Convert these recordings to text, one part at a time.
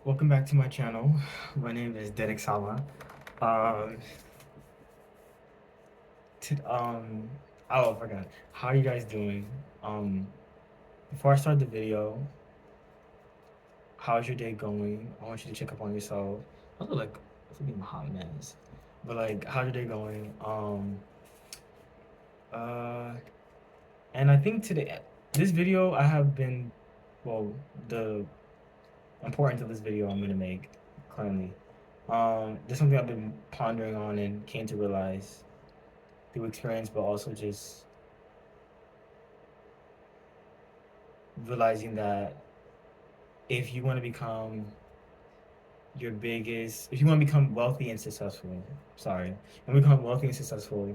Welcome back to my channel. My name is Derrick-sama. Um, um, oh, I forgot. How are you guys doing? Um, Before I start the video, how's your day going? I want you to check up on yourself. I look like I'm a hot mess, but like, how's your day going? Uh, and I think today, this video I have been, well, the importance of this video I'm gonna make currently. There's something I've been pondering on and came to realize through experience, but also just realizing that if you want to become if you want to become wealthy and successful, sorry, and become wealthy and successful,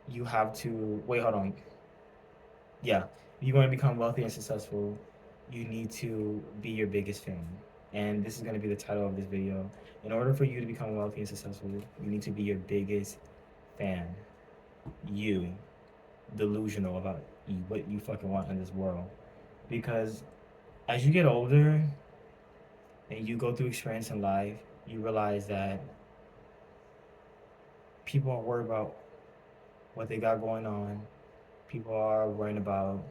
you have to, wait, hold on. Yeah, if you want to become wealthy and successful, you need to be your biggest fan. And this is going to be the title of this video. In order for you to become wealthy and successful, you need to be your biggest fan. You, delusional about what you fucking want in this world. Because as you get older and you go through experience in life, you realize that people are worried about what they got going on. People are worrying about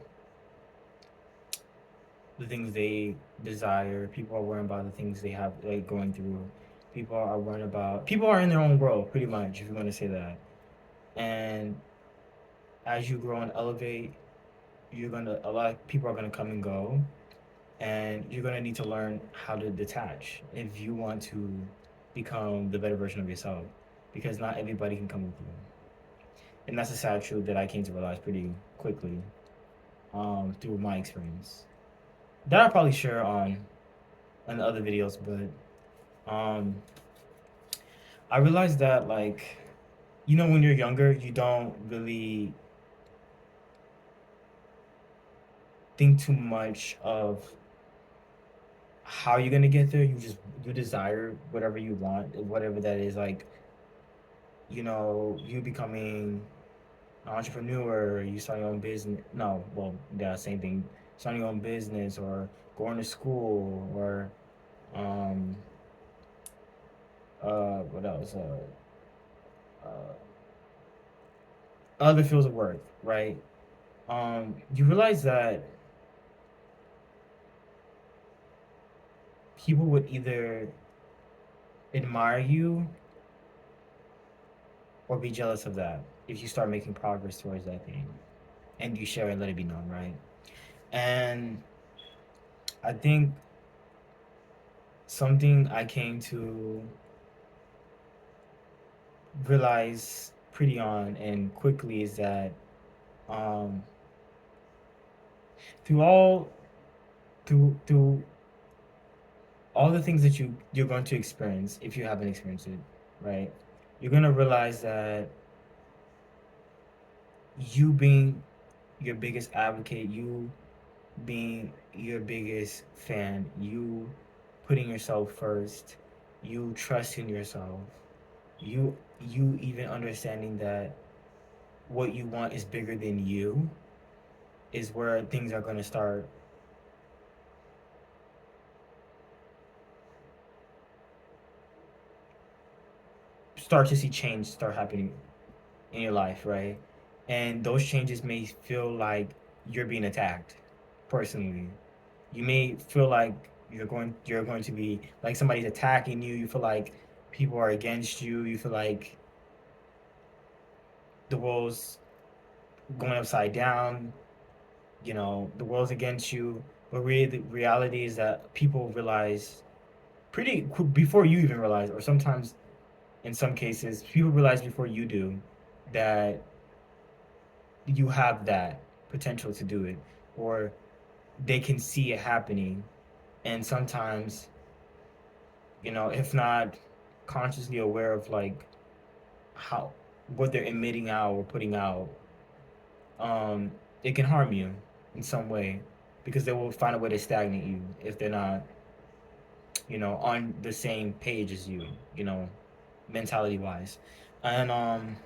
the things they desire. People are worrying about the things they have like going through. People are in their own world pretty much, if you want to say that. And as you grow and elevate, a lot of people are gonna come and go, and you're gonna need to learn how to detach if you want to become the better version of yourself, because not everybody can come with you, and that's a sad truth that I came to realize pretty quickly through my experience. That I'll probably share on the other videos, but I realized that like when you're younger, you don't really think too much of how you're gonna get there. You desire whatever you want, whatever that is. Like you becoming an entrepreneur, you start your own business. No, well, yeah, same thing. Starting your own business or going to school or um what else? Uh other fields of work, right? You realize that people would either admire you or be jealous of that if you start making progress towards that thing and you share and let it be known, right? And I think something I came to realize pretty on and quickly is that um, through all through all the things that you're going to experience if you haven't experienced it, right? You're gonna realize that you being your biggest advocate, you being your biggest fan, you putting yourself first, you trusting yourself, you even understanding that what you want is bigger than you is where things are going to start to see change start happening in your life, right? And those changes may feel like you're being attacked personally. You may feel like you're going to be like somebody's attacking you. You feel like people are against you. You feel like the world's going upside down. The world's against you. But really, the reality is that people realize before you even realize, or sometimes in some cases, people realize before you do that you have that potential to do it, or they can see it happening. And sometimes, if not consciously aware of like how what they're emitting out or putting out, um, it can harm you in some way because they will find a way to stagnate you if they're not, on the same page as you, mentality wise. And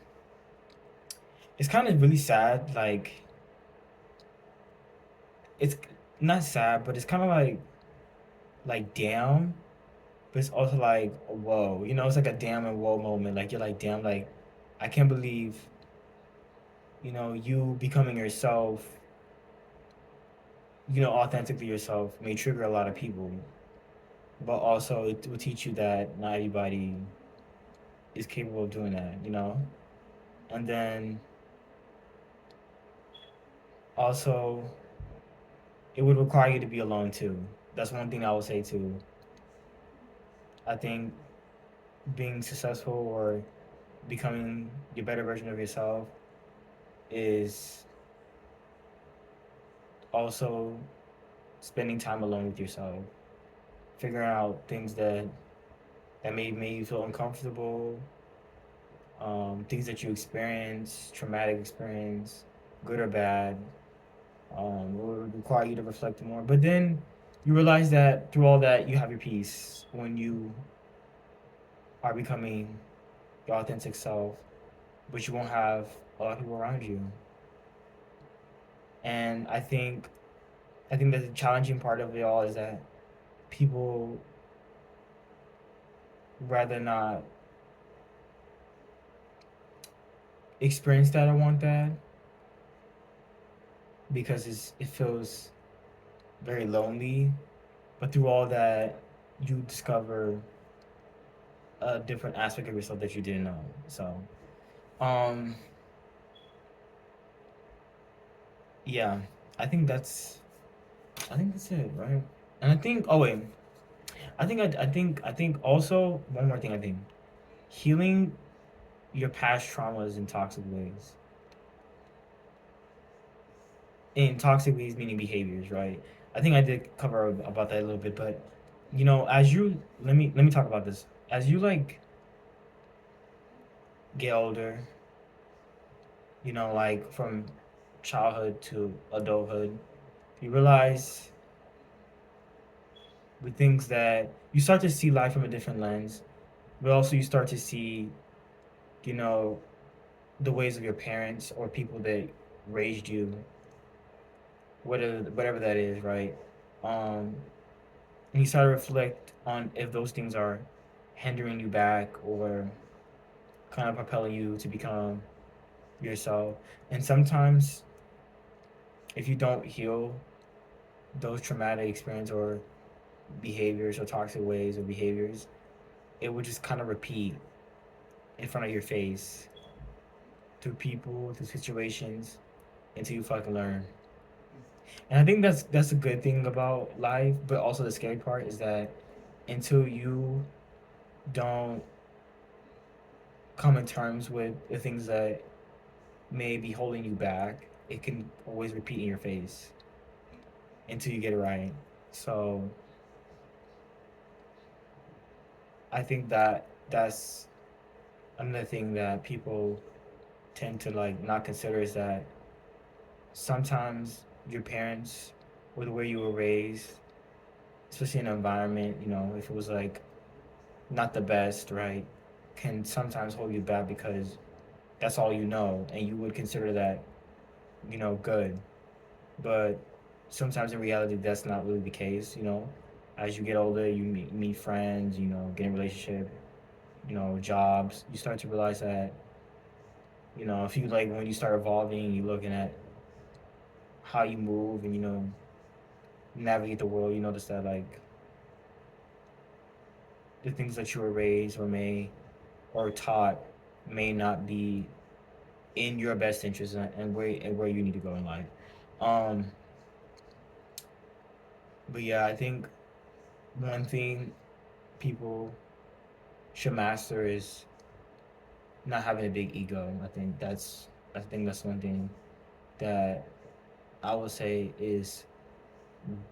it's kind of really sad. Like it's not sad, but it's kind of like damn. but it's also like whoa, it's like a damn and whoa moment. Like you're like damn, like I can't believe you becoming yourself, authentically yourself may trigger a lot of people, but also it will teach you that not everybody is capable of doing that. And then also it would require you to be alone too. That's one thing I would say too. I think being successful or becoming your better version of yourself is also spending time alone with yourself, figuring out things that may make you feel uncomfortable, things that you experience, traumatic experience, good or bad, will require you to reflect more. But then you realize that through all that, you have your peace when you are becoming your authentic self, but you won't have a lot of people around you. And I think that the challenging part of it all is that people rather not experience that or want that because it feels very lonely. But through all that, you discover a different aspect of yourself that you didn't know. So, um, yeah, I think that's I think that's it, right? And I think oh wait, I think also one more thing. I think healing your past traumas in toxic ways meaning behaviors, right? I think I did cover about that a little bit, but as you let me talk about this. As you like get older, like from childhood to adulthood, you realize with things that you start to see life from a different lens, but also you start to see, you know, the ways of your parents or people that raised you, whatever that is, right? Um, and you start to reflect on if those things are hindering you back or kind of propelling you to become yourself. And sometimes, if you don't heal those traumatic experiences or behaviors or toxic ways or behaviors, it would just kind of repeat in front of your face through people, through situations, until you fucking learn. And I think that's a good thing about life, but also the scary part is that until you don't come in terms with the things that may be holding you back, it can always repeat in your face until you get it right. So I think that's another thing that people tend to like not consider is that sometimes your parents or the way you were raised, especially in an environment, if it was like not the best, right, can sometimes hold you back because that's all you know, and you would consider that, good. But sometimes in reality, that's not really the case. As you get older, you meet friends, get in a relationship, jobs. You start to realize that, if you like when you start evolving, you're looking at how you move and navigate the world. You notice that like the things that you were raised or taught may not be in your best interest and where you need to go in life. Um, but yeah, I think one thing people should master is not having a big ego. I think that's one thing that I would say is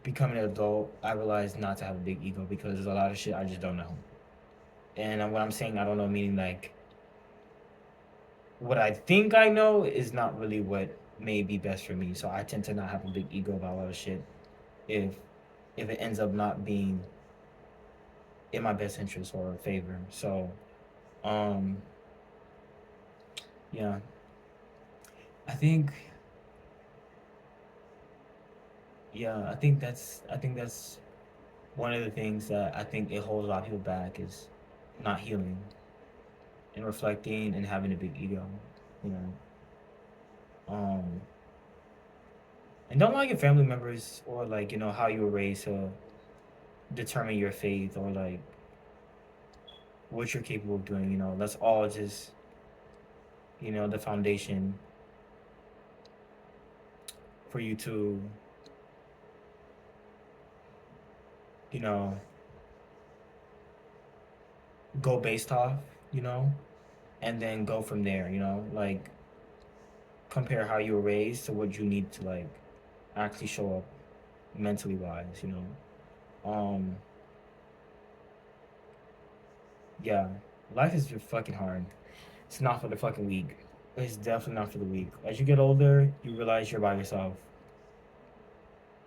becoming an adult. I realized not to have a big ego because there's a lot of shit I just don't know. And what I'm saying I don't know meaning like what I think I know is not really what may be best for me. So I tend to not have a big ego about a lot of shit if if it ends up not being in my best interest or favor. So um yeah, I think I think that's one of the things that I think it holds a lot of people back is not healing and reflecting and having a big ego, you know. Um, and don't allow your family members or like how you were raised to determine your faith or like what you're capable of doing. That's all just the foundation for you to you know go based off, you know, and then go from there. Like compare how you were raised to what you need to like actually show up mentally wise. Yeah, life is just fucking hard. It's not for the fucking weak. It's definitely not for the weak. As you get older, you realize you're by yourself,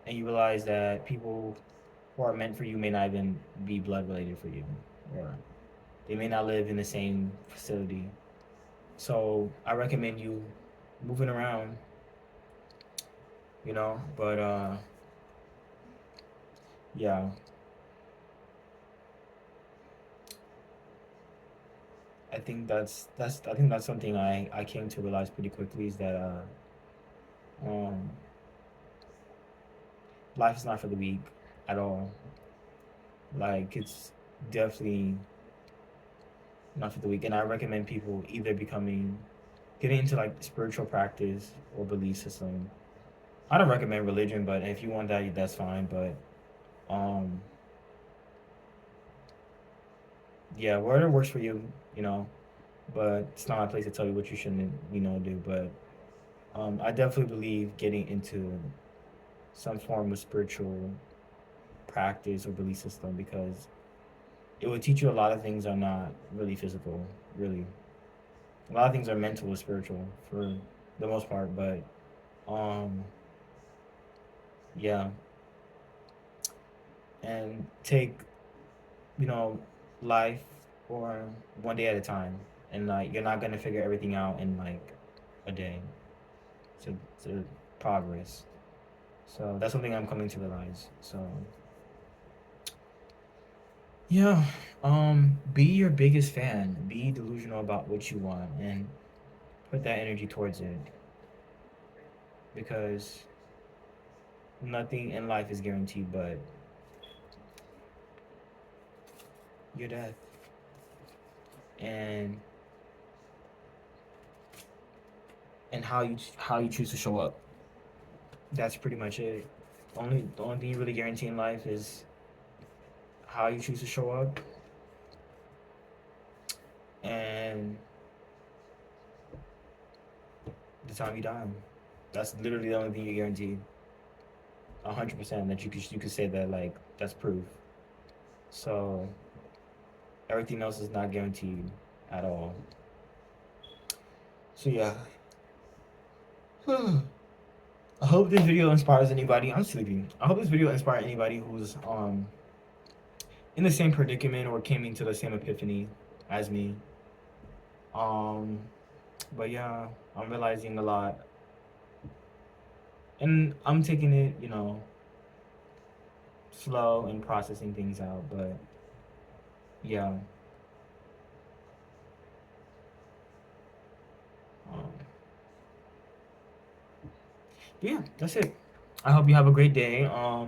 and you realize that people who are meant for you may not even be blood related for you, or they may not live in the same facility. So I recommend you moving around, But yeah, I think that's something I came to realize pretty quickly is that um life is not for the weak at all. Like it's definitely not for the weak, and I recommend people either getting into like spiritual practice or belief system. I don't recommend religion, but if you want that, that's fine. But um, yeah, whatever works for you, you know. But it's not my place to tell you what you shouldn't, do. But I definitely believe getting into some form of spiritual practice or belief system because it would teach you a lot of things are not really physical, really. A lot of things are mental or spiritual for the most part, but um, yeah, and take you know life or one day at a time, and like you're not gonna figure everything out in like a day. To progress. So that's something I'm coming to realize. So yeah, be your biggest fan. Be delusional about what you want and put that energy towards it because nothing in life is guaranteed but your death and how you choose to show up. That's pretty much it. The only thing you really guarantee in life is how you choose to show up and the time you die. That's literally the only thing you guarantee. 100% that you could say that like that's proof. So everything else is not guaranteed at all. So yeah. I hope this video inspires anybody. I'm sleeping. I hope this video inspires anybody who's in the same predicament or came into the same epiphany as me. Um but yeah, I'm realizing a lot. And I'm taking it, slow and processing things out, but yeah. Um, but yeah, that's it. I hope you have a great day. I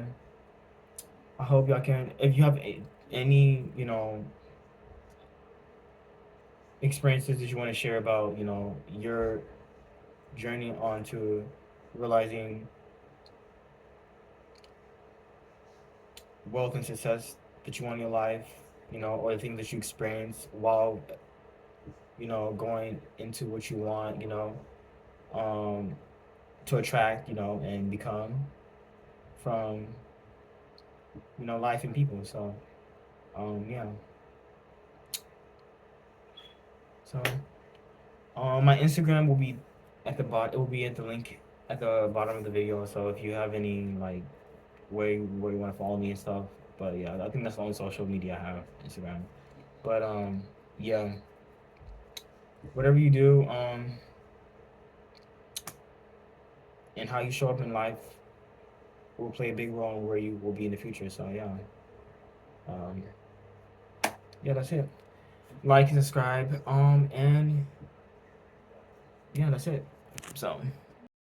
hope y'all can. If you have any, experiences that you want to share about, your journey on to realizing wealth and success that you want in your life, or the things that you experience while, going into what you want, um, to attract, and become from, life and people. So, yeah. So, my Instagram will be at the bot. It will be at the link at the bottom of the video. So if you have any like where you want to follow me and stuff, but yeah, I think that's the only social media I have, Instagram. But yeah, whatever you do, and how you show up in life will play a big role in where you will be in the future. So yeah, Um, yeah, that's it. Like and subscribe. And yeah, that's it. So.